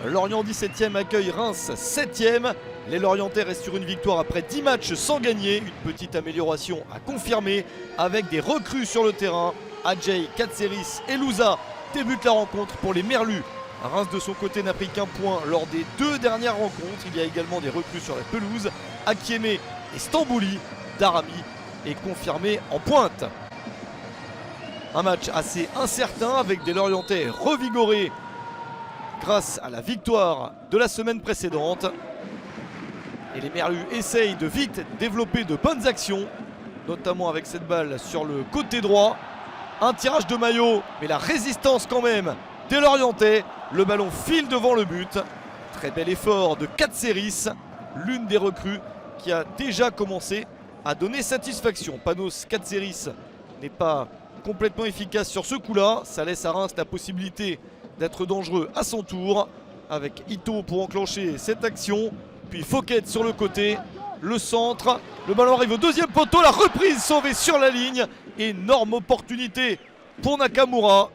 Lorient 17e accueille Reims 7e. Les Lorientais restent sur une victoire après 10 matchs sans gagner. Une petite amélioration à confirmer avec des recrues sur le terrain. Adjei, Katseris et Louza débutent la rencontre pour les Merlus. Reims de son côté n'a pris qu'un point lors des 2 dernières rencontres. Il y a également des recrues sur la pelouse. Akieme et Stambouli. Darami est confirmé en pointe. Un match assez incertain avec des Lorientais revigorés grâce à la victoire de la semaine précédente. Et les Merlus essayent de vite développer de bonnes actions, notamment avec cette balle sur le côté droit. Un tirage de maillot, mais la résistance quand même des Lorientais. Le ballon file devant le but. Très bel effort de Katseris, l'une des recrues qui a déjà commencé à donner satisfaction. Panos Katseris n'est pas complètement efficace sur ce coup-là. Ça laisse à Reims la possibilité d'être dangereux à son tour, avec Ito pour enclencher cette action. Puis Fouquet sur le côté, le centre, le ballon arrive au deuxième poteau, la reprise sauvée sur la ligne. Énorme opportunité pour Nakamura.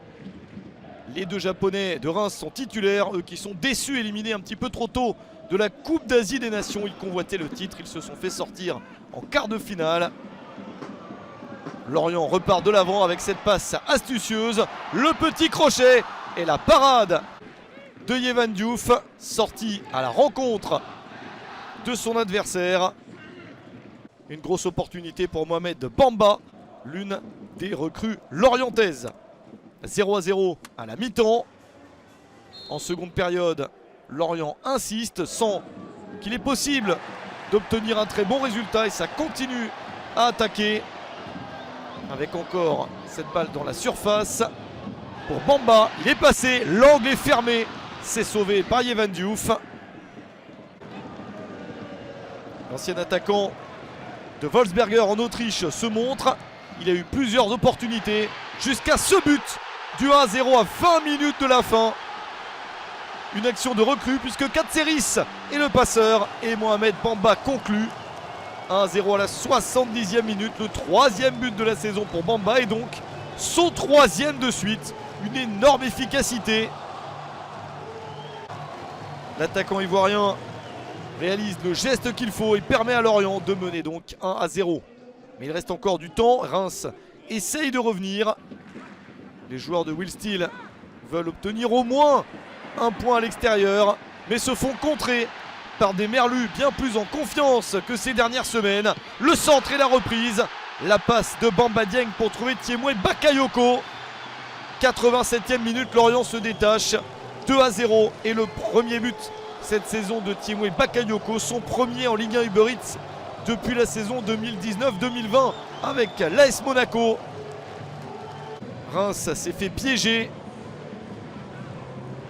Les 2 Japonais de Reims sont titulaires, eux qui sont déçus, éliminés un petit peu trop tôt de la Coupe d'Asie des Nations. Ils convoitaient le titre, ils se sont fait sortir en quart de finale. Lorient repart de l'avant avec cette passe astucieuse, le petit crochet et la parade de Yehvan Diouf, sorti à la rencontre de son adversaire. Une grosse opportunité pour Mohamed Bamba, l'une des recrues lorientaises. 0-0 à la mi-temps. En seconde période, Lorient insiste, sent qu'il est possible d'obtenir un très bon résultat et ça continue à attaquer. Avec encore cette balle dans la surface pour Bamba. Il est passé, l'angle est fermé. C'est sauvé par Yehvan Diouf. L'ancien attaquant de Wolfsberger en Autriche se montre. Il a eu plusieurs opportunités jusqu'à ce but du 1-0 à 20 minutes de la fin. Une action de recrue puisque Katseris est le passeur et Mohamed Bamba conclut. 1-0 à la 70e minute, le 3e but de la saison pour Bamba et donc son 3e de suite. Une énorme efficacité. L'attaquant ivoirien réalise le geste qu'il faut et permet à Lorient de mener donc 1-0. Mais il reste encore du temps. Reims essaye de revenir. Les joueurs de Will Steele veulent obtenir au moins un point à l'extérieur, mais se font contrer par des Merlus bien plus en confiance que ces dernières semaines. Le centre et la reprise. La passe de Bamba Dieng pour trouver Thiemoué Bakayoko. 87e minute, Lorient se détache. 2-0 et le premier but cette saison de Thiemoué Bakayoko. Son premier en Ligue 1 Uber Eats depuis la saison 2019-2020 avec l'AS Monaco. Reims s'est fait piéger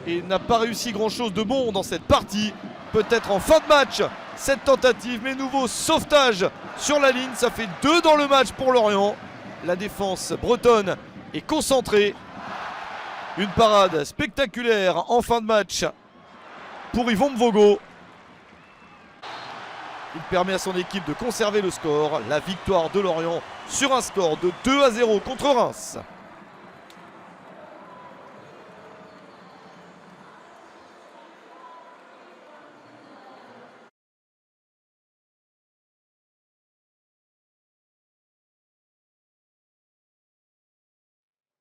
et n'a pas réussi grand chose de bon dans cette partie. Peut-être en fin de match cette tentative, mais nouveau sauvetage sur la ligne. Ça fait 2 dans le match pour Lorient. La défense bretonne est concentrée. Une parade spectaculaire en fin de match pour Yvon Mvogo. Il permet à son équipe de conserver le score. La victoire de Lorient sur un score de 2-0 contre Reims.